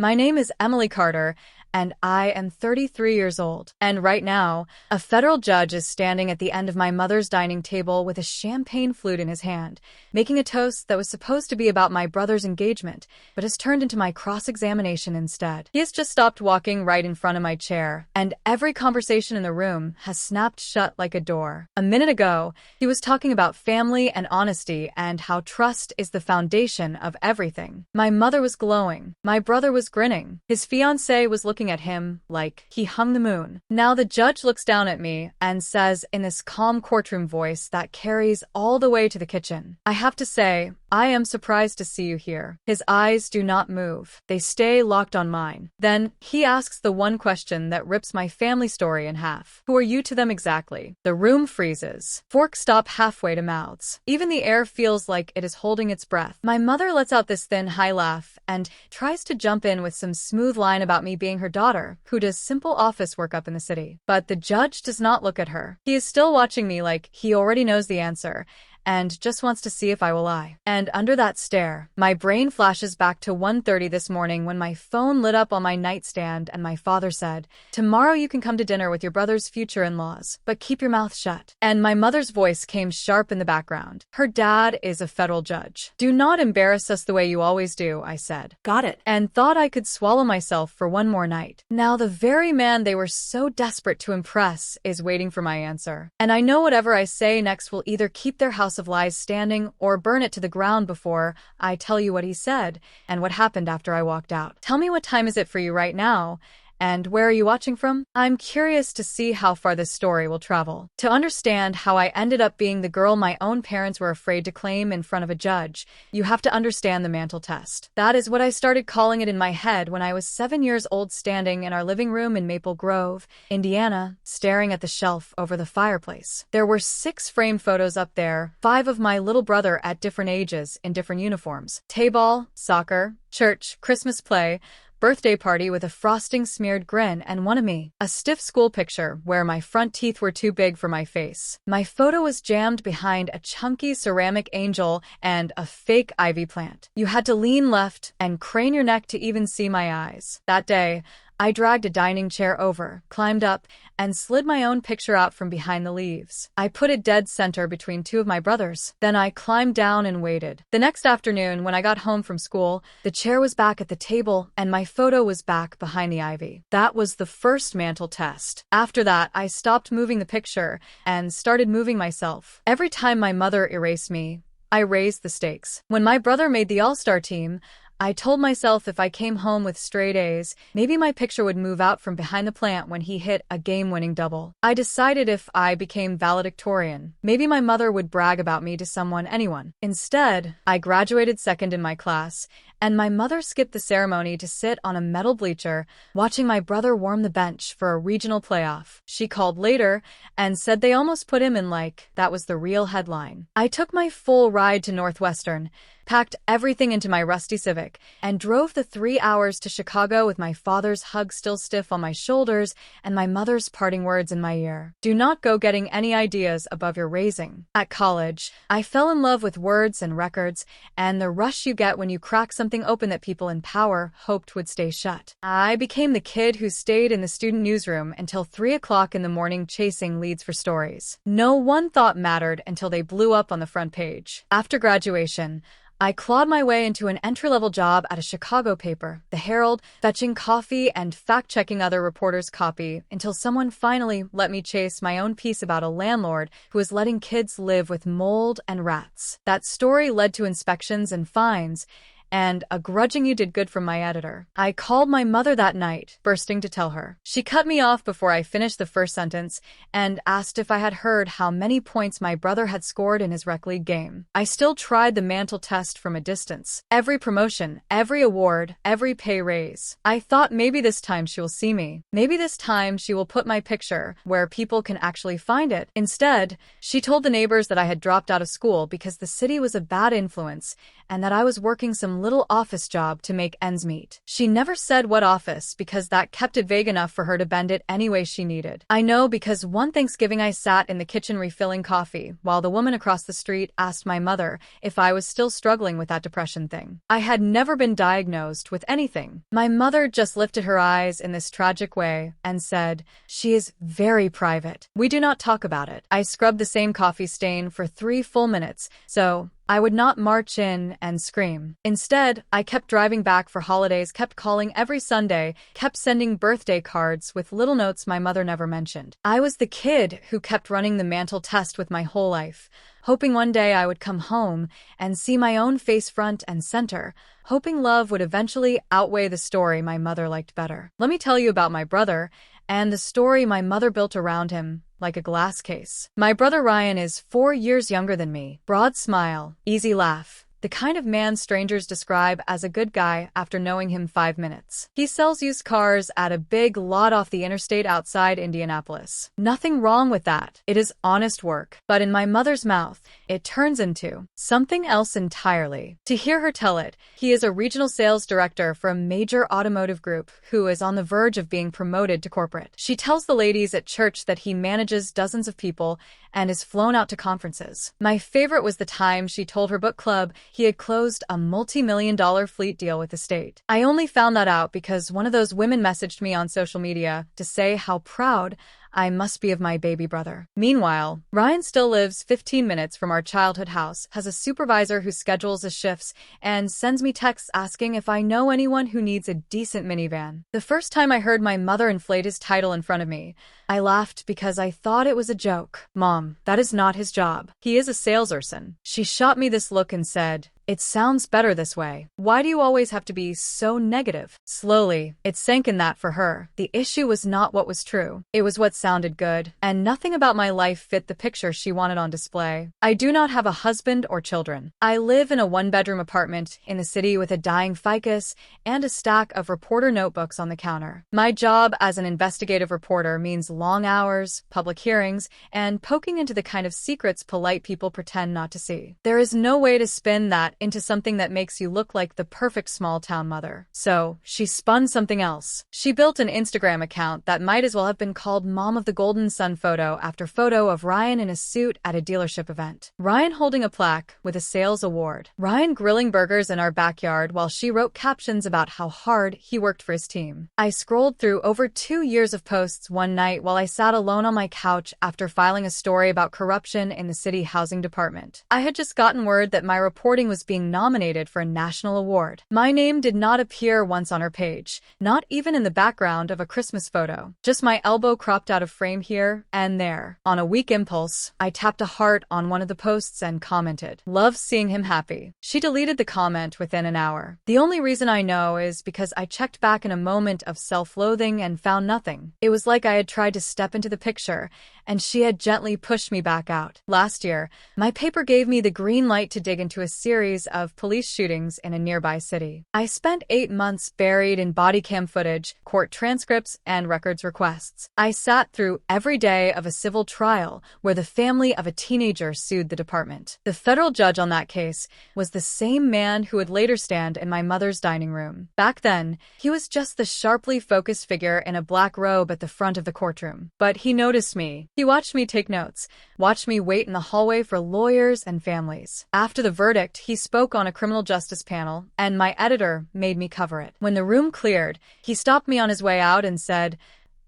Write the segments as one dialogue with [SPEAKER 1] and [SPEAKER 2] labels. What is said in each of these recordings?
[SPEAKER 1] My name is Emily Carter, and I am 33 years old. And right now, a federal judge is standing at the end of my mother's dining table with a champagne flute in his hand, making a toast that was supposed to be about my brother's engagement, but has turned into my cross-examination instead. He has just stopped walking right in front of my chair, and every conversation in the room has snapped shut like a door. A minute ago, he was talking about family and honesty and how trust is the foundation of everything. My mother was glowing. My brother was grinning. His fiancée was looking at him like he hung the moon. Now the judge looks down at me and says in this calm courtroom voice that carries all the way to the kitchen, "I have to say, I am surprised to see you here." His eyes do not move. They stay locked on mine. Then he asks the one question that rips my family story in half. Who are you to them exactly? The room freezes. Forks stop halfway to mouths. Even the air feels like it is holding its breath. My mother lets out this thin, high laugh and tries to jump in with some smooth line about me being her daughter, who does simple office work up in the city. But the judge does not look at her. He is still watching me like he already knows the answer and just wants to see if I will lie. And under that stare, my brain flashes back to 1:30 this morning when my phone lit up on my nightstand and my father said, "Tomorrow you can come to dinner with your brother's future in-laws, but keep your mouth shut." And my mother's voice came sharp in the background. Her dad is a federal judge. "Do not embarrass us the way you always do," I said.
[SPEAKER 2] Got it.
[SPEAKER 1] And thought I could swallow myself for one more night. Now the very man they were so desperate to impress is waiting for my answer. And I know whatever I say next will either keep their house of lies standing or burn it to the ground before I tell you what he said and what happened after I walked out. Tell me, what time is it for you right now? And where are you watching from? I'm curious to see how far this story will travel. To understand how I ended up being the girl my own parents were afraid to claim in front of a judge, you have to understand the mantle test. That is what I started calling it in my head when I was 7 years old, standing in our living room in Maple Grove, Indiana, staring at the shelf over the fireplace. There were 6 framed photos up there, 5 of my little brother at different ages in different uniforms. T-ball, soccer, church, Christmas play, birthday party with a frosting smeared grin, and one of me. A stiff school picture where my front teeth were too big for my face. My photo was jammed behind a chunky ceramic angel and a fake ivy plant. You had to lean left and crane your neck to even see my eyes. That day, I dragged a dining chair over, climbed up, and slid my own picture out from behind the leaves. I put it dead center between 2 of my brothers. Then I climbed down and waited. The next afternoon, when I got home from school, the chair was back at the table and my photo was back behind the ivy. That was the first mantle test. After that, I stopped moving the picture and started moving myself. Every time my mother erased me, I raised the stakes. When my brother made the All-Star team, I told myself if I came home with straight A's, maybe my picture would move out from behind the plant when he hit a game-winning double. I decided if I became valedictorian, maybe my mother would brag about me to anyone. Instead, I graduated second in my class, and my mother skipped the ceremony to sit on a metal bleacher, watching my brother warm the bench for a regional playoff. She called later and said they almost put him in, like that was the real headline. I took my full ride to Northwestern, packed everything into my rusty Civic, and drove the 3 hours to Chicago with my father's hug still stiff on my shoulders and my mother's parting words in my ear. Do not go getting any ideas above your raising. At college, I fell in love with words and records and the rush you get when you crack something open that people in power hoped would stay shut. I became the kid who stayed in the student newsroom until 3 o'clock in the morning chasing leads for stories. No one thought mattered until they blew up on the front page. After graduation, I clawed my way into an entry-level job at a Chicago paper, the Herald, fetching coffee and fact-checking other reporters' copy until someone finally let me chase my own piece about a landlord who was letting kids live with mold and rats. That story led to inspections and fines, and a grudging "you did good" from my editor. I called my mother that night, bursting to tell her. She cut me off before I finished the first sentence and asked if I had heard how many points my brother had scored in his rec league game. I still tried the mantle test from a distance. Every promotion, every award, every pay raise. I thought maybe this time she will see me. Maybe this time she will put my picture where people can actually find it. Instead, she told the neighbors that I had dropped out of school because the city was a bad influence and that I was working some some little office job to make ends meet. She never said what office because that kept it vague enough for her to bend it any way she needed. I know because one Thanksgiving I sat in the kitchen refilling coffee while the woman across the street asked my mother if I was still struggling with that depression thing. I had never been diagnosed with anything. My mother just lifted her eyes in this tragic way and said, "She is very private. We do not talk about it." I scrubbed the same coffee stain for 3 full minutes, so I would not march in and scream. Instead, I kept driving back for holidays, kept calling every Sunday, kept sending birthday cards with little notes my mother never mentioned. I was the kid who kept running the mantle test with my whole life, hoping one day I would come home and see my own face front and center, hoping love would eventually outweigh the story my mother liked better. Let me tell you about my brother and the story my mother built around him like a glass case. My brother Ryan is 4 years younger than me. Broad smile, easy laugh. The kind of man strangers describe as a good guy after knowing him 5 minutes. He sells used cars at a big lot off the interstate outside Indianapolis. Nothing wrong with that. It is honest work. But in my mother's mouth, it turns into something else entirely. To hear her tell it, he is a regional sales director for a major automotive group who is on the verge of being promoted to corporate. She tells the ladies at church that he manages dozens of people and is flown out to conferences. My favorite was the time she told her book club he had closed a multi-million-dollar fleet deal with the state. I only found that out because one of those women messaged me on social media to say how proud I must be of my baby brother. Meanwhile, Ryan still lives 15 minutes from our childhood house, has a supervisor who schedules his shifts, and sends me texts asking if I know anyone who needs a decent minivan. The first time I heard my mother inflate his title in front of me, I laughed because I thought it was a joke. "Mom, that is not his job. He is a salesperson." She shot me this look and said, "It sounds better this way. Why do you always have to be so negative?" Slowly, it sank in that for her, the issue was not what was true. It was what sounded good, and nothing about my life fit the picture she wanted on display. I do not have a husband or children. I live in a 1-bedroom apartment in the city with a dying ficus and a stack of reporter notebooks on the counter. My job as an investigative reporter means long hours, public hearings, and poking into the kind of secrets polite people pretend not to see. There is no way to spin that into something that makes you look like the perfect small-town mother. So, she spun something else. She built an Instagram account that might as well have been called Mom of the Golden Sun photo after photo of Ryan in a suit at a dealership event. Ryan holding a plaque with a sales award. Ryan grilling burgers in our backyard while she wrote captions about how hard he worked for his team. I scrolled through over 2 years of posts one night while I sat alone on my couch after filing a story about corruption in the city housing department. I had just gotten word that my reporting was being nominated for a national award. My name did not appear once on her page, not even in the background of a Christmas photo. Just my elbow cropped out of frame here and there. On a weak impulse, I tapped a heart on one of the posts and commented, "Love seeing him happy." She deleted the comment within an hour. The only reason I know is because I checked back in a moment of self-loathing and found nothing. It was like I had tried to step into the picture, and she had gently pushed me back out. Last year, my paper gave me the green light to dig into a series of police shootings in a nearby city. I spent 8 months buried in body cam footage, court transcripts, and records requests. I sat through every day of a civil trial where the family of a teenager sued the department. The federal judge on that case was the same man who would later stand in my mother's dining room. Back then, he was just the sharply focused figure in a black robe at the front of the courtroom. But he noticed me. He watched me take notes, watched me wait in the hallway for lawyers and families. After the verdict, he spoke on a criminal justice panel, and my editor made me cover it. When the room cleared, he stopped me on his way out and said,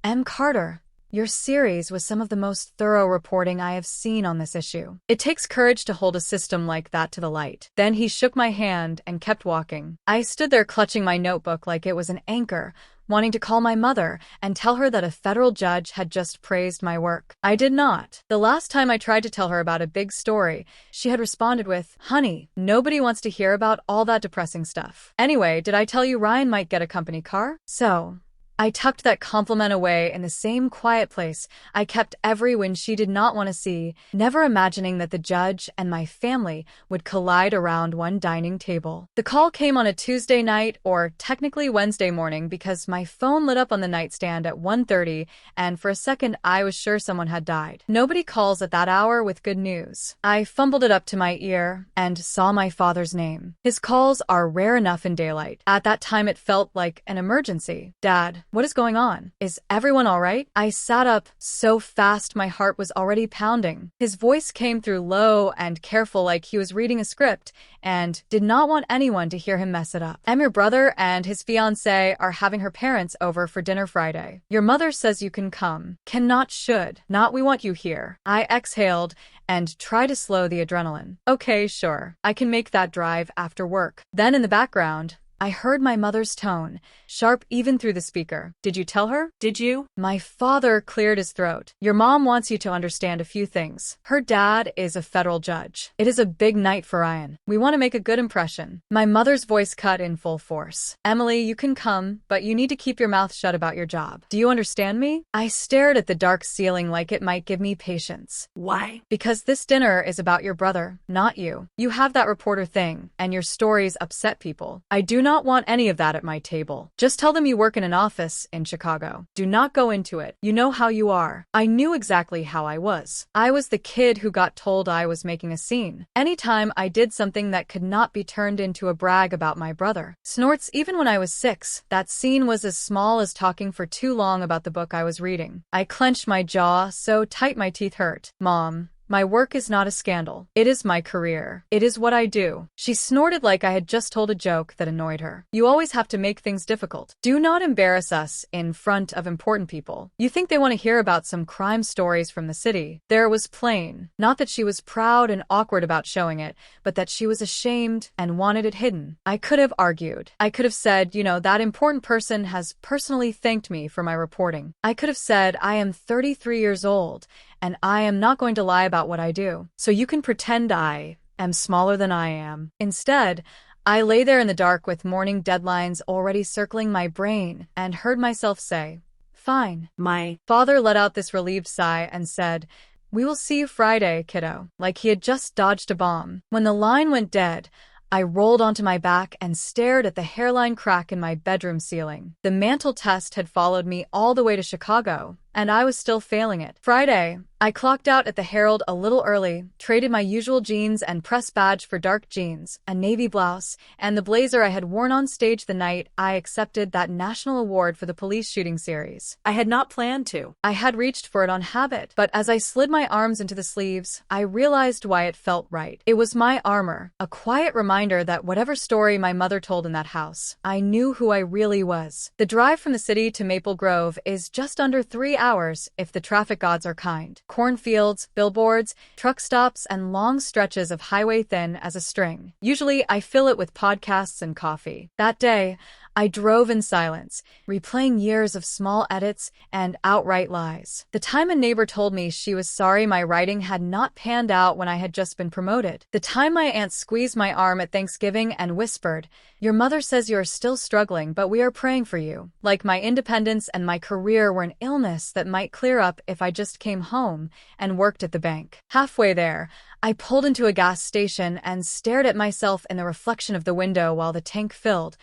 [SPEAKER 1] "M. Carter, your series was some of the most thorough reporting I have seen on this issue. It takes courage to hold a system like that to the light." Then he shook my hand and kept walking. I stood there clutching my notebook like it was an anchor, wanting to call my mother and tell her that a federal judge had just praised my work. I did not. The last time I tried to tell her about a big story, she had responded with, "Honey, nobody wants to hear about all that depressing stuff. Anyway, did I tell you Ryan might get a company car?" So, I tucked that compliment away in the same quiet place I kept every when she did not want to see, never imagining that the judge and my family would collide around one dining table. The call came on a Tuesday night, or technically Wednesday morning, because my phone lit up on the nightstand at 1:30, and for a second I was sure someone had died. Nobody calls at that hour with good news. I fumbled it up to my ear and saw my father's name. His calls are rare enough in daylight. At that time it felt like an emergency. "Dad, what is going on? Is everyone all right?" I sat up so fast my heart was already pounding. His voice came through low and careful, like he was reading a script and did not want anyone to hear him mess it up. "I'm your brother, and his fiancée are having her parents over for dinner Friday. Your mother says you can come." Cannot, should not, we want you here. I exhaled and tried to slow the adrenaline. "Okay, sure. I can make that drive after work." Then in the background, I heard my mother's tone, sharp even through the speaker. "Did you tell her? Did you?" My father cleared his throat. "Your mom wants you to understand a few things. Her dad is a federal judge. It is a big night for Ryan. We want to make a good impression." My mother's voice cut in full force. "Emily, you can come, but you need to keep your mouth shut about your job. Do you understand me?" I stared at the dark ceiling like it might give me patience. "Why?" "Because this dinner is about your brother, not you. You have that reporter thing, and your stories upset people. I do not want any of that at my table. Just tell them you work in an office in Chicago. Do not go into it. You know how you are." I knew exactly how I was. I was the kid who got told I was making a scene anytime I did something that could not be turned into a brag about my brother. Snorts, even when I was 6, that scene was as small as talking for too long about the book I was reading. I clenched my jaw so tight my teeth hurt. "Mom, my work is not a scandal. It is my career. It is what I do." She snorted like I had just told a joke that annoyed her. "You always have to make things difficult. Do not embarrass us in front of important people. You think they want to hear about some crime stories from the city." There was plain, not that she was proud and awkward about showing it, but that she was ashamed and wanted it hidden. I could have argued. I could have said, that important person has personally thanked me for my reporting. I could have said, "I am 33 years old, and I am not going to lie about what I do, so you can pretend I am smaller than I am." Instead, I lay there in the dark with morning deadlines already circling my brain and heard myself say, "Fine." My father let out this relieved sigh and said, "We will see you Friday, kiddo," like he had just dodged a bomb. When the line went dead, I rolled onto my back and stared at the hairline crack in my bedroom ceiling. The mantle test had followed me all the way to Chicago, and I was still failing it. Friday, I clocked out at the Herald a little early, traded my usual jeans and press badge for dark jeans, a navy blouse, and the blazer I had worn on stage the night I accepted that national award for the police shooting series. I had not planned to. I had reached for it on habit, but as I slid my arms into the sleeves, I realized why it felt right. It was my armor, a quiet reminder that whatever story my mother told in that house, I knew who I really was. The drive from the city to Maple Grove is just under 3 hours if the traffic gods are kind. Cornfields, billboards, truck stops, and long stretches of highway thin as a string. Usually, I fill it with podcasts and coffee. That day, I drove in silence, replaying years of small edits and outright lies. The time a neighbor told me she was sorry my writing had not panned out when I had just been promoted. The time my aunt squeezed my arm at Thanksgiving and whispered, "Your mother says you are still struggling, but we are praying for you." Like my independence and my career were an illness that might clear up if I just came home and worked at the bank. Halfway there, I pulled into a gas station and stared at myself in the reflection of the window while the tank filled.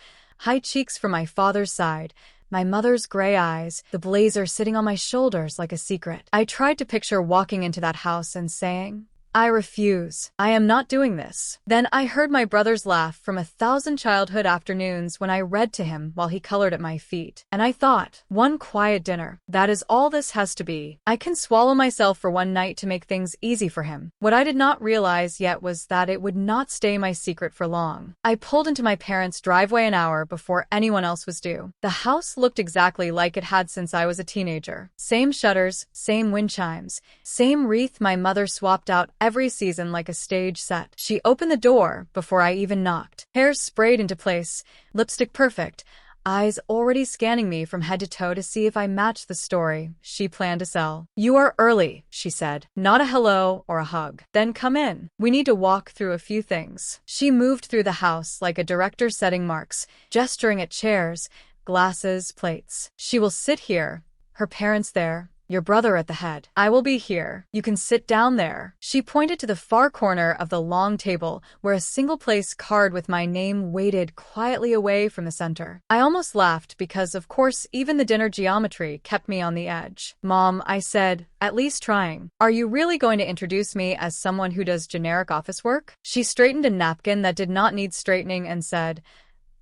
[SPEAKER 1] High cheeks from my father's side, my mother's gray eyes, the blazer sitting on my shoulders like a secret. I tried to picture walking into that house and saying, "I refuse. I am not doing this." Then I heard my brother's laugh from 1,000 childhood afternoons when I read to him while he colored at my feet. And I thought, one quiet dinner. That is all this has to be. I can swallow myself for one night to make things easy for him. What I did not realize yet was that it would not stay my secret for long. I pulled into my parents' driveway an hour before anyone else was due. The house looked exactly like it had since I was a teenager. Same shutters, same wind chimes, same wreath my mother swapped out every season like a stage set. She opened the door before I even knocked. Hair sprayed into place, lipstick perfect, eyes already scanning me from head to toe to see if I matched the story she planned to sell. "You are early," she said. Not a hello or a hug. "Then come in. We need to walk through a few things." She moved through the house like a director setting marks, gesturing at chairs, glasses, plates. She will sit here, her parents there, your brother at the head. I will be here. You can sit down there. She pointed to the far corner of the long table where a single-place card with my name waited quietly away from the center. I almost laughed because, of course, even the dinner geometry kept me on the edge. Mom, I said, at least trying. Are you really going to introduce me as someone who does generic office work? She straightened a napkin that did not need straightening and said,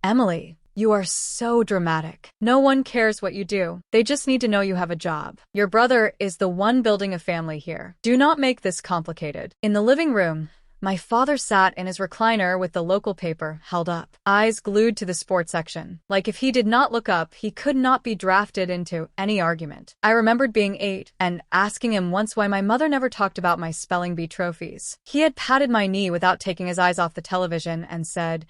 [SPEAKER 1] Emily, you are so dramatic. No one cares what you do. They just need to know you have a job. Your brother is the one building a family here. Do not make this complicated. In the living room, my father sat in his recliner with the local paper held up, eyes glued to the sports section. Like if he did not look up, he could not be drafted into any argument. I remembered being 8 and asking him once why my mother never talked about my spelling bee trophies. He had patted my knee without taking his eyes off the television and said,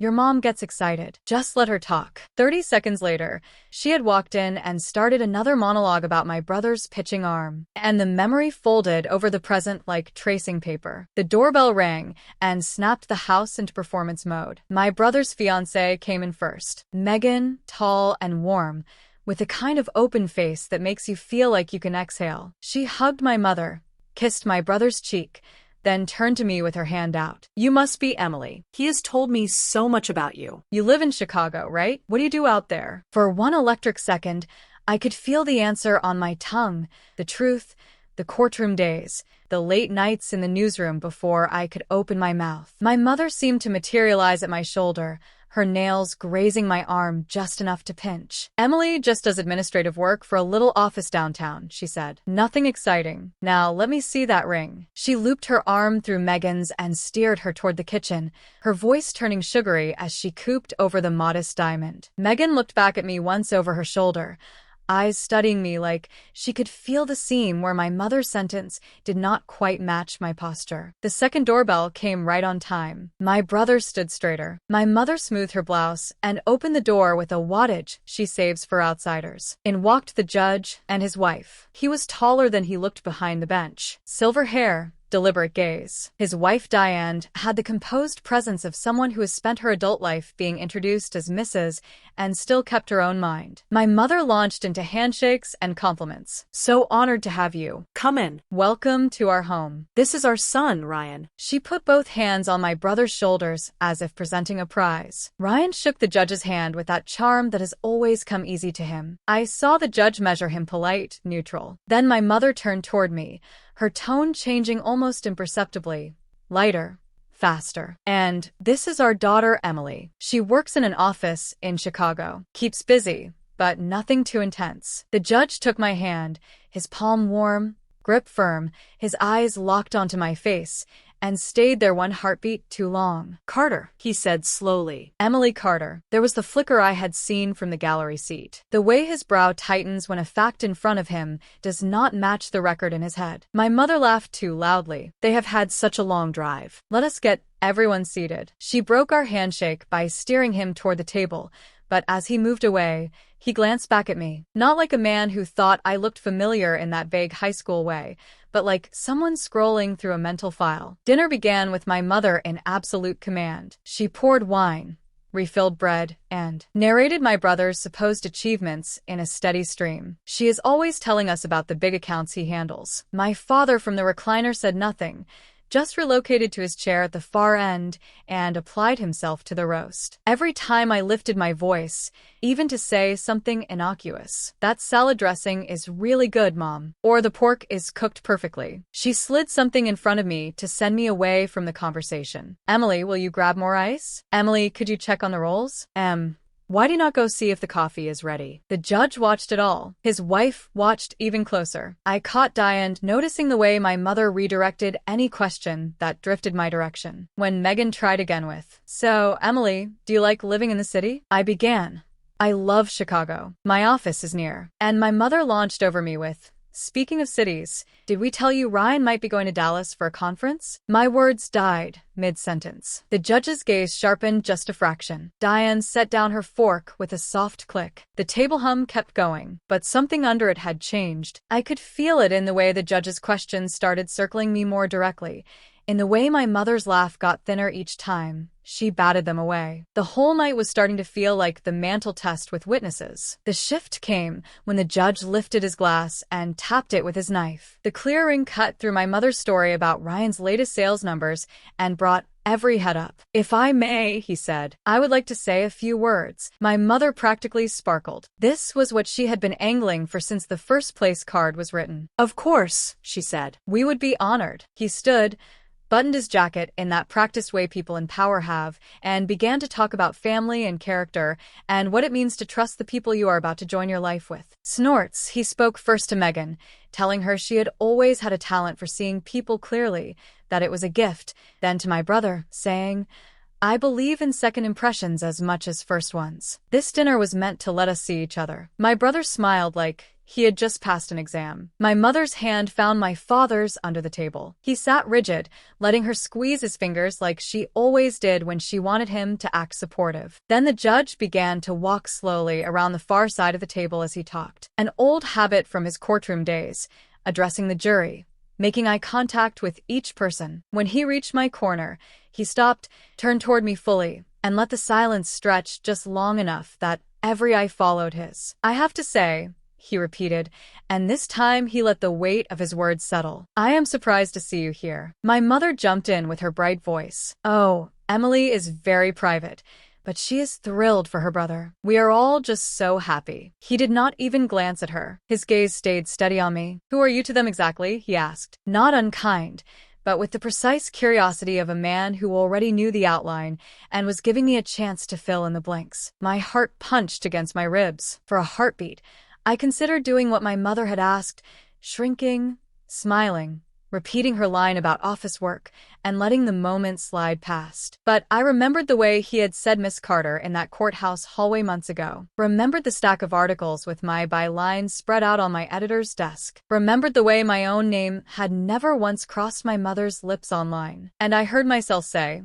[SPEAKER 1] your mom gets excited. Just let her talk. 30 seconds later, she had walked in and started another monologue about my brother's pitching arm. And the memory folded over the present like tracing paper. The doorbell rang and snapped the house into performance mode. My brother's fiancée came in first. Megan, tall and warm, with a kind of open face that makes you feel like you can exhale. She hugged my mother, kissed my brother's cheek, then turned to me with her hand out. You must be Emily.
[SPEAKER 2] He has told me so much about you.
[SPEAKER 1] You live in Chicago, right? What do you do out there? For one electric second, I could feel the answer on my tongue, the truth, the courtroom days, the late nights in the newsroom before I could open my mouth. My mother seemed to materialize at my shoulder, her nails grazing my arm just enough to pinch. Emily just does administrative work for a little office downtown, she said. Nothing exciting. Now, let me see that ring. She looped her arm through Megan's and steered her toward the kitchen, her voice turning sugary as she cooped over the modest diamond. Megan looked back at me once over her shoulder, eyes studying me like she could feel the seam where my mother's sentence did not quite match my posture. The second doorbell came right on time. My brother stood straighter. My mother smoothed her blouse and opened the door with a wattage she saves for outsiders. In walked the judge and his wife. He was taller than he looked behind the bench. Silver hair, deliberate gaze. His wife, Diane, had the composed presence of someone who has spent her adult life being introduced as Mrs. and still kept her own mind. My mother launched into handshakes and compliments. So honored to have you.
[SPEAKER 2] Come in.
[SPEAKER 1] Welcome to our home.
[SPEAKER 2] This is our son, Ryan.
[SPEAKER 1] She put both hands on my brother's shoulders as if presenting a prize. Ryan shook the judge's hand with that charm that has always come easy to him. I saw the judge measure him polite, neutral. Then my mother turned toward me, her tone changing almost imperceptibly, lighter, faster. And this is our daughter, Emily. She works in an office in Chicago. Keeps busy, but nothing too intense. The judge took my hand, his palm warm, grip firm, his eyes locked onto my face, and stayed there one heartbeat too long. Carter, he said slowly. Emily Carter. There was the flicker I had seen from the gallery seat. The way his brow tightens when a fact in front of him does not match the record in his head. My mother laughed too loudly. They have had such a long drive. Let us get everyone seated. She broke our handshake by steering him toward the table, but as he moved away, he glanced back at me, not like a man who thought I looked familiar in that vague high school way, but like someone scrolling through a mental file. Dinner began with my mother in absolute command. She poured wine, refilled bread, and narrated my brother's supposed achievements in a steady stream. She is always telling us about the big accounts he handles. My father from the recliner said nothing, just relocated to his chair at the far end and applied himself to the roast. Every time I lifted my voice, even to say something innocuous, that salad dressing is really good, Mom, or the pork is cooked perfectly, she slid something in front of me to send me away from the conversation. Emily, will you grab more ice? Emily, could you check on the rolls? Why do you not go see if the coffee is ready? The judge watched it all. His wife watched even closer. I caught Diane noticing the way my mother redirected any question that drifted my direction. When Megan tried again with, so, Emily, do you like living in the city? I began. I love Chicago. My office is near. And my mother launched over me with, speaking of cities, did we tell you Ryan might be going to Dallas for a conference? My words died mid-sentence. The judge's gaze sharpened just a fraction. Diane set down her fork with a soft click. The table hum kept going, but something under it had changed. I could feel it in the way the judge's questions started circling me more directly, in the way my mother's laugh got thinner each time she batted them away. The whole night was starting to feel like the mantle test with witnesses. The shift came when the judge lifted his glass and tapped it with his knife. The clear ring cut through my mother's story about Ryan's latest sales numbers and brought every head up. "If I may," he said, "I would like to say a few words." My mother practically sparkled. This was what she had been angling for since the first place card was written.
[SPEAKER 2] Of course, she said.
[SPEAKER 1] "We would be honored." He stood, buttoned his jacket in that practiced way people in power have, and began to talk about family and character and what it means to trust the people you are about to join your life with. Snorts, he spoke first to Megan, telling her she had always had a talent for seeing people clearly, that it was a gift, then to my brother, saying, "I believe in second impressions as much as first ones." This dinner was meant to let us see each other. My brother smiled like he had just passed an exam. My mother's hand found my father's under the table. He sat rigid, letting her squeeze his fingers like she always did when she wanted him to act supportive. Then the judge began to walk slowly around the far side of the table as he talked, an old habit from his courtroom days, addressing the jury, making eye contact with each person. When he reached my corner, he stopped, turned toward me fully, and let the silence stretch just long enough that every eye followed his. "I have to say," he repeated, and this time he let the weight of his words settle, "I am surprised to see you here." My mother jumped in with her bright voice. "Oh, Emily is very private, but she is thrilled for her brother. We are all just so happy." He did not even glance at her. His gaze stayed steady on me. "Who are you to them exactly?" he asked. Not unkind, but with the precise curiosity of a man who already knew the outline and was giving me a chance to fill in the blanks. My heart punched against my ribs. For a heartbeat, I considered doing what my mother had asked, shrinking, smiling, repeating her line about office work, and letting the moment slide past. But I remembered the way he had said Miss Carter in that courthouse hallway months ago. Remembered the stack of articles with my bylines spread out on my editor's desk. Remembered the way my own name had never once crossed my mother's lips online. And I heard myself say,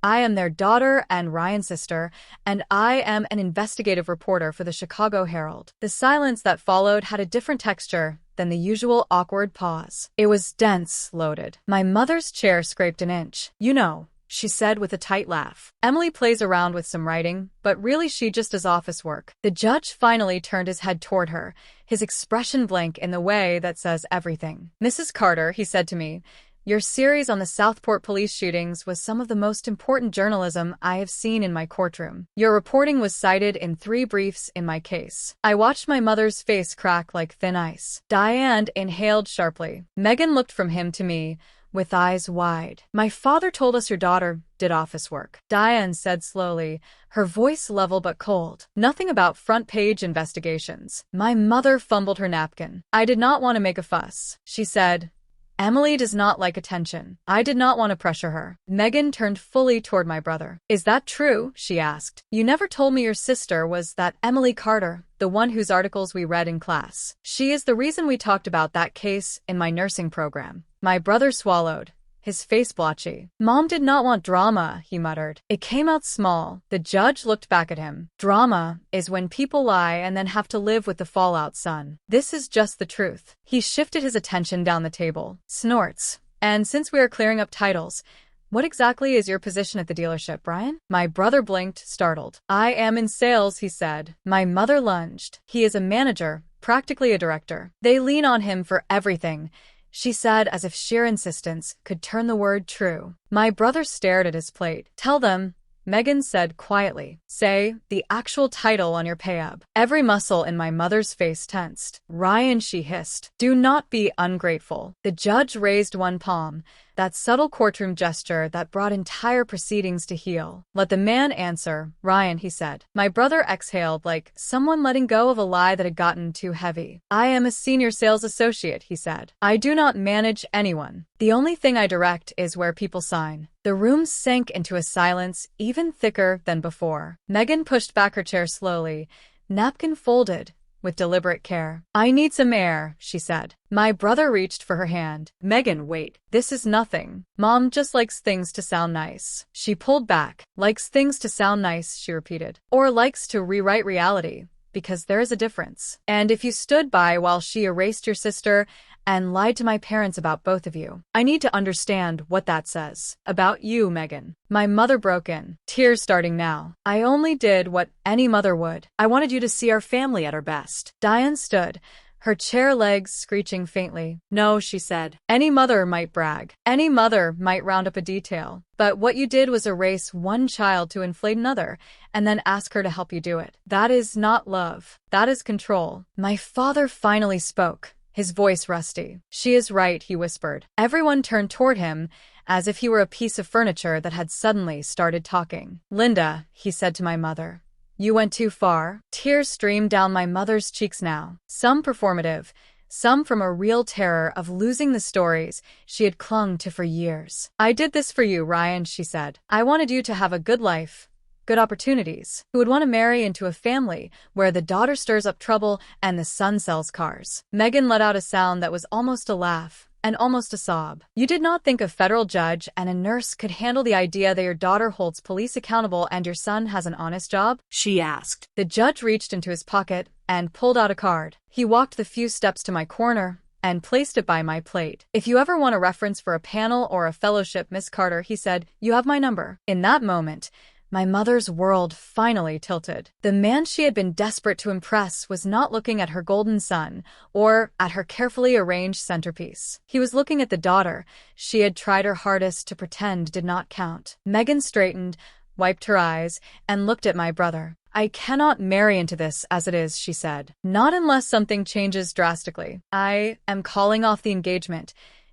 [SPEAKER 1] "I am their daughter and Ryan's sister, and I am an investigative reporter for the Chicago Herald." The silence that followed had a different texture than the usual awkward pause. It was dense, loaded. My mother's chair scraped an inch. "You know," she said with a tight laugh, "Emily plays around with some writing, but really she just does office work." The judge finally turned his head toward her, his expression blank in the way that says everything. "Mrs. Carter," he said to me, "your series on the Southport police shootings was some of the most important journalism I have seen in my courtroom. Your reporting was cited in 3 briefs in my case." I watched my mother's face crack like thin ice. Diane inhaled sharply. Megan looked from him to me, with eyes wide. "My father told us your daughter did office work," Diane said slowly, her voice level but cold. "Nothing about front-page investigations." My mother fumbled her napkin. "I did not want to make a fuss," she said. "Emily does not like attention." I did not want to pressure her. Megan turned fully toward my brother. "Is that true?" she asked. "You never told me your sister was that Emily Carter, the one whose articles we read in class. She is the reason we talked about that case in my nursing program." My brother swallowed, his face blotchy. "Mom did not want drama," he muttered. It came out small. The judge looked back at him. "Drama is when people lie and then have to live with the fallout, son. This is just the truth." He shifted his attention down the table. "Snorts. And since we are clearing up titles, what exactly is your position at the dealership, Brian?" My brother blinked, startled. "I am in sales," he said. My mother lunged. "He is a manager, practically a director. They lean on him for everything," she said as if sheer insistence could turn the word true. My brother stared at his plate. "Tell them," Megan said quietly. "Say the actual title on your pay-up." Every muscle in my mother's face tensed. "Ryan," she hissed, "do not be ungrateful." The judge raised one palm, that subtle courtroom gesture that brought entire proceedings to heel. "Let the man answer, Ryan," he said. My brother exhaled like someone letting go of a lie that had gotten too heavy. "I am a senior sales associate," he said. "I do not manage anyone. The only thing I direct is where people sign." The room sank into a silence even thicker than before. Megan pushed back her chair slowly, napkin folded, with deliberate care. "I need some air," she said. My brother reached for her hand. "Megan, wait. This is nothing. Mom just likes things to sound nice." She pulled back. "Likes things to sound nice," she repeated. "Or likes to rewrite reality. Because there is a difference. And if you stood by while she erased your sister and lied to my parents about both of you. I need to understand what that says. About you, Megan. My mother broke in, tears starting now. I only did what any mother would.
[SPEAKER 2] I wanted you to see our family at our best.
[SPEAKER 1] Diane stood, her chair legs screeching faintly.
[SPEAKER 2] No, she said.
[SPEAKER 1] Any mother might brag. Any mother might round up a detail. But what you did was erase one child to inflate another, and then ask her to help you do it. That is not love. That is control. My father finally spoke, his voice rusty. She is right, he whispered. Everyone turned toward him, as if he were a piece of furniture that had suddenly started talking. Linda, he said to my mother. You went too far. Tears streamed down my mother's cheeks now, some performative, some from a real terror of losing the stories she had clung to for years. I did this for you, Ryan, she said. I wanted you to have a good life, good opportunities. Who would want to marry into a family where the daughter stirs up trouble and the son sells cars? Megan let out a sound that was almost a laugh. And almost a sob. You did not think a federal judge and a nurse could handle the idea that your daughter holds police accountable and your son has an honest job?
[SPEAKER 2] She asked.
[SPEAKER 1] The judge reached into his pocket and pulled out a card. He walked the few steps to my corner and placed it by my plate. If you ever want a reference for a panel or a fellowship, Miss Carter, he said, you have my number. In that moment, my mother's world finally tilted. The man she had been desperate to impress was not looking at her golden son or at her carefully arranged centerpiece. He was looking at the daughter she had tried her hardest to pretend did not count. Megan straightened, wiped her eyes, and looked at my brother. I cannot marry into this as it is, she said. Not unless something changes drastically. I am calling off the engagement.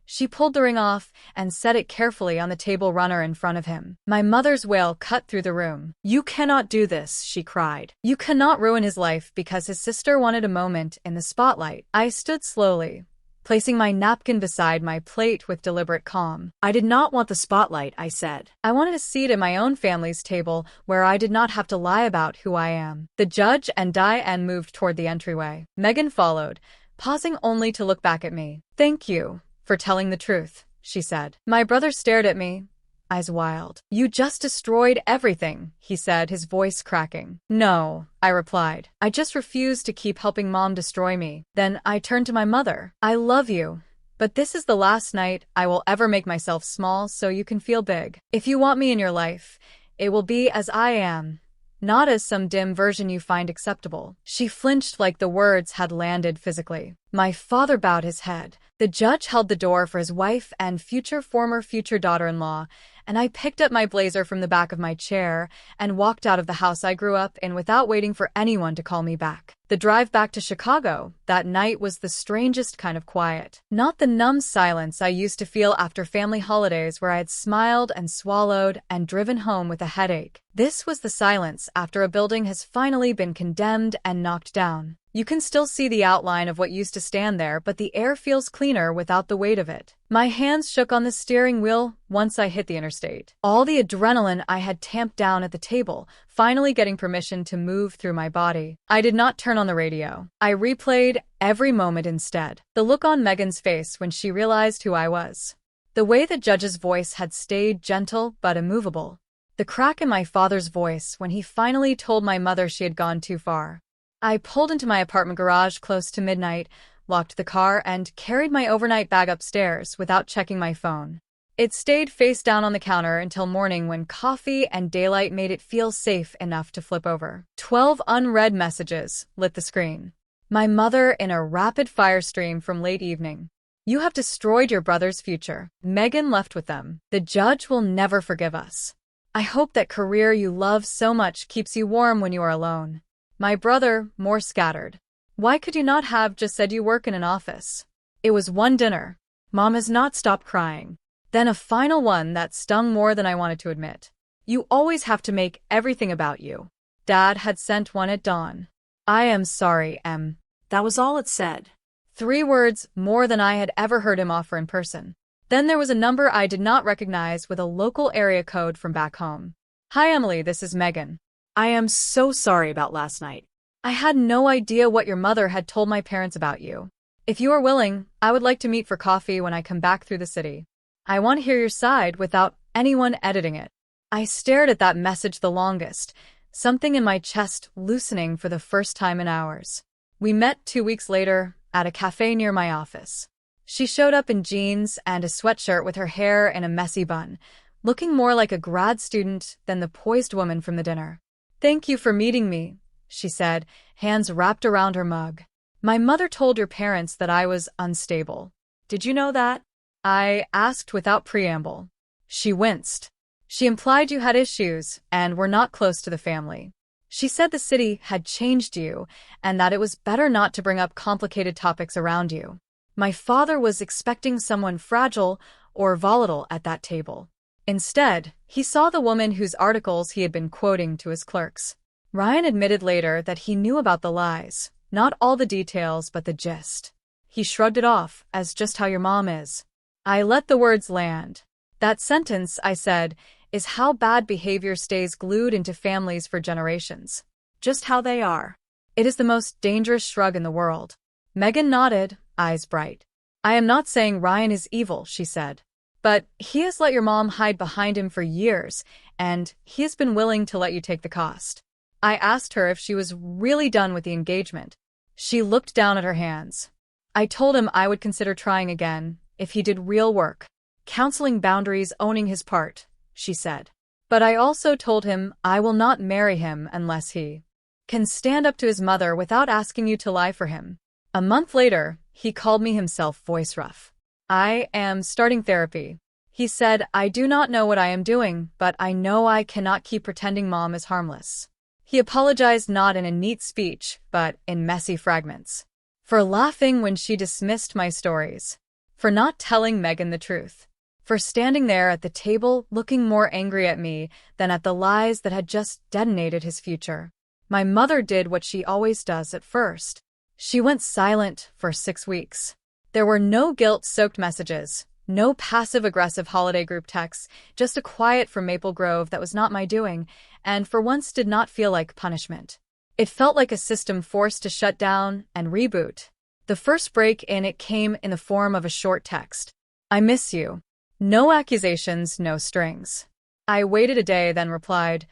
[SPEAKER 1] She pulled the ring off and set it carefully on the table runner in front of him. My mother's wail cut through the room. You cannot do this, she cried. You cannot ruin his life because his sister wanted a moment in the spotlight. I stood slowly, placing my napkin beside my plate with deliberate calm.
[SPEAKER 2] I did not want the spotlight, I said.
[SPEAKER 1] I wanted a seat at my own family's table where I did not have to lie about who I am. The judge and Diane moved toward the entryway. Megan followed, pausing only to look back at me. Thank you for telling the truth, she said. My brother stared at me, eyes wild. You just destroyed everything, he said, his voice cracking. No, I replied. I just refused to keep helping Mom destroy me. Then I turned to my mother. I love you, but this is the last night I will ever make myself small so you can feel big. If you want me in your life, it will be as I am, not as some dim version you find acceptable. She flinched like the words had landed physically. My father bowed his head. The judge held the door for his wife and former future daughter-in-law, and I picked up my blazer from the back of my chair and walked out of the house I grew up in without waiting for anyone to call me back. The drive back to Chicago that night was the strangest kind of quiet. Not the numb silence I used to feel after family holidays where I had smiled and swallowed and driven home with a headache. This was the silence after a building has finally been condemned and knocked down. You can still see the outline of what used to stand there, but the air feels cleaner without the weight of it. My hands shook on the steering wheel once I hit the interstate. All the adrenaline I had tamped down at the table, finally getting permission to move through my body. I did not turn on the radio. I replayed every moment instead. The look on Megan's face when she realized who I was. The way the judge's voice had stayed gentle but immovable. The crack in my father's voice when he finally told my mother she had gone too far. I pulled into my apartment garage close to midnight, locked the car, and carried my overnight bag upstairs without checking my phone. It stayed face down on the counter until morning when coffee and daylight made it feel safe enough to flip over. 12 unread messages lit the screen. My mother in a rapid-fire stream from late evening. You have destroyed your brother's future. Megan left with them. The judge will never forgive us. I hope that career you love so much keeps you warm when you are alone. My brother, more scattered. Why could you not have just said you work in an office? It was one dinner. Mom has not stopped crying. Then a final one that stung more than I wanted to admit. You always have to make everything about you. Dad had sent one at dawn. I am sorry, Em.
[SPEAKER 2] That was all it said.
[SPEAKER 1] 3 words, more than I had ever heard him offer in person. Then there was a number I did not recognize with a local area code from back home. Hi, Emily, this is Megan.
[SPEAKER 2] I am so sorry about last night.
[SPEAKER 1] I had no idea what your mother had told my parents about you. If you are willing, I would like to meet for coffee when I come back through the city. I want to hear your side without anyone editing it. I stared at that message the longest, something in my chest loosening for the first time in hours. We met 2 weeks later at a cafe near my office. She showed up in jeans and a sweatshirt with her hair in a messy bun, looking more like a grad student than the poised woman from the dinner. "Thank you for meeting me," she said, hands wrapped around her mug. "My mother told your parents that I was unstable. Did you know that?" I asked without preamble. She winced. "She implied you had issues and were not close to the family. She said the city had changed you and that it was better not to bring up complicated topics around you." My father was expecting someone fragile or volatile at that table. Instead, he saw the woman whose articles he had been quoting to his clerks. Ryan admitted later that he knew about the lies, not all the details but the gist. He shrugged it off as just how your mom is. I let the words land. "That sentence," I said, "is how bad behavior stays glued into families for generations. Just how they are. It is the most dangerous shrug in the world." Megan nodded, eyes bright. "I am not saying Ryan is evil," she said. "But he has let your mom hide behind him for years, and he has been willing to let you take the cost." I asked her if she was really done with the engagement. She looked down at her hands. "I told him I would consider trying again, if he did real work. Counseling boundaries, owning his part," she said. "But I also told him I will not marry him unless he can stand up to his mother without asking you to lie for him." A month later, he called me himself voice rough. "I am starting therapy," he said. "I do not know what I am doing, but I know I cannot keep pretending mom is harmless." He apologized not in a neat speech, but in messy fragments. For laughing when she dismissed my stories. For not telling Megan the truth. For standing there at the table looking more angry at me than at the lies that had just detonated his future. My mother did what she always does at first. She went silent for 6 weeks. There were no guilt-soaked messages, no passive-aggressive holiday group texts, just a quiet from Maple Grove that was not my doing, and for once did not feel like punishment. It felt like a system forced to shut down and reboot. The first break in it came in the form of a short text. "I miss you." No accusations, no strings. I waited a day, then replied,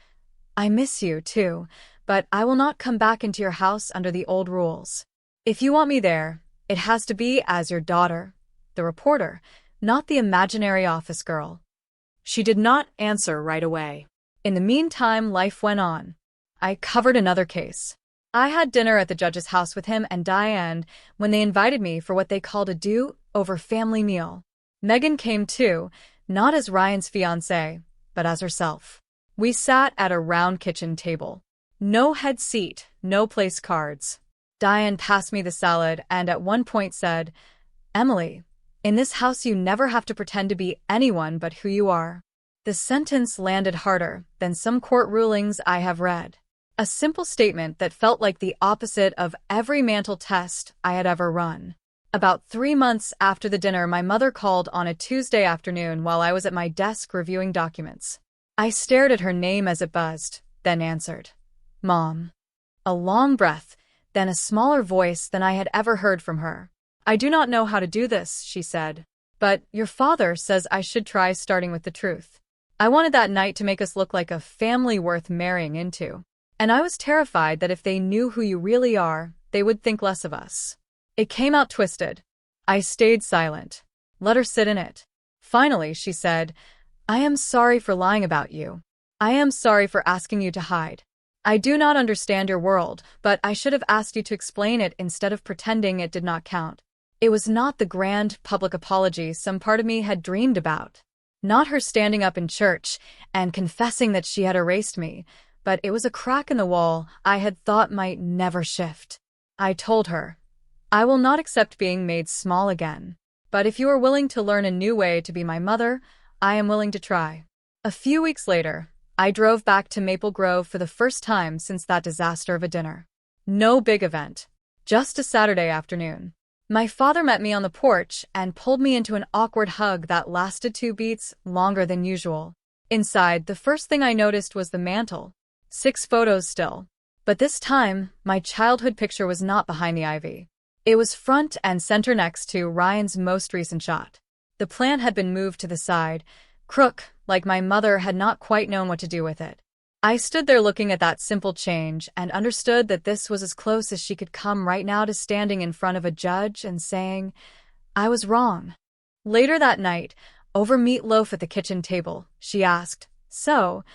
[SPEAKER 1] "I miss you, too, but I will not come back into your house under the old rules. If you want me there, it has to be as your daughter, the reporter, not the imaginary office girl." She did not answer right away. In the meantime, life went on. I covered another case. I had dinner at the judge's house with him and Diane when they invited me for what they called a do-over family meal. Megan came too, not as Ryan's fiancée, but as herself. We sat at a round kitchen table. No head seat, no place cards. Diane passed me the salad and at one point said, "Emily, in this house you never have to pretend to be anyone but who you are." The sentence landed harder than some court rulings I have read. A simple statement that felt like the opposite of every mantle test I had ever run. About 3 months after the dinner, my mother called on a Tuesday afternoon while I was at my desk reviewing documents. I stared at her name as it buzzed, then answered, "Mom." A long breath, then a smaller voice than I had ever heard from her. "I do not know how to do this," she said, "but your father says I should try starting with the truth." I wanted that night to make us look like a family worth marrying into. And I was terrified that if they knew who you really are, they would think less of us. It came out twisted. I stayed silent. Let her sit in it. Finally, she said, "I am sorry for lying about you. I am sorry for asking you to hide. I do not understand your world, but I should have asked you to explain it instead of pretending it did not count." It was not the grand public apology some part of me had dreamed about. Not her standing up in church and confessing that she had erased me, but it was a crack in the wall I had thought might never shift. I told her, "I will not accept being made small again. But if you are willing to learn a new way to be my mother, I am willing to try." A few weeks later, I drove back to Maple Grove for the first time since that disaster of a dinner. No big event, just a Saturday afternoon. My father met me on the porch and pulled me into an awkward hug that lasted 2 beats longer than usual. Inside, the first thing I noticed was the mantle. 6 photos still. But this time, my childhood picture was not behind the ivy. It was front and center next to Ryan's most recent shot. The plant had been moved to the side, crook, like my mother had not quite known what to do with it. I stood there looking at that simple change and understood that this was as close as she could come right now to standing in front of a judge and saying, I was wrong. Later that night, over meatloaf at the kitchen table, she asked, "So,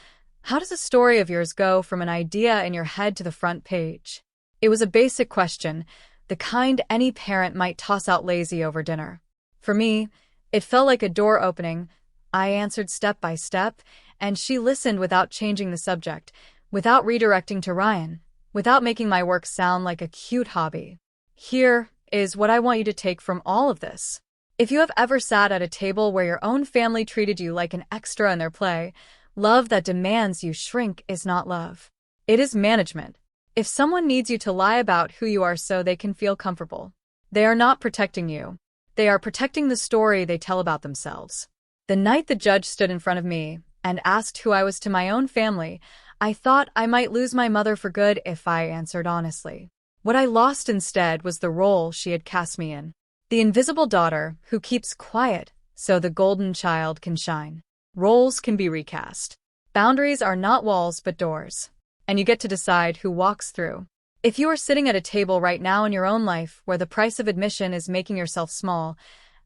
[SPEAKER 1] how does a story of yours go from an idea in your head to the front page?" It was a basic question, the kind any parent might toss out lazy over dinner. For me, it felt like a door opening. I answered step by step, and she listened without changing the subject, without redirecting to Ryan, without making my work sound like a cute hobby. Here is what I want you to take from all of this. If you have ever sat at a table where your own family treated you like an extra in their play, love that demands you shrink is not love. It is management. If someone needs you to lie about who you are so they can feel comfortable, they are not protecting you. They are protecting the story they tell about themselves. The night the judge stood in front of me and asked who I was to my own family, I thought I might lose my mother for good if I answered honestly. What I lost instead was the role she had cast me in. The invisible daughter who keeps quiet so the golden child can shine. Roles can be recast. Boundaries are not walls but doors. And you get to decide who walks through. If you are sitting at a table right now in your own life where the price of admission is making yourself small,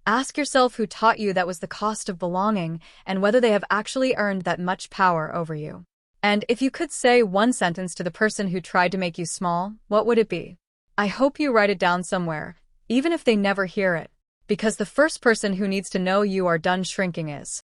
[SPEAKER 1] ask yourself who taught you that was the cost of belonging and whether they have actually earned that much power over you. And if you could say one sentence to the person who tried to make you small, what would it be? I hope you write it down somewhere, even if they never hear it, because the first person who needs to know you are done shrinking is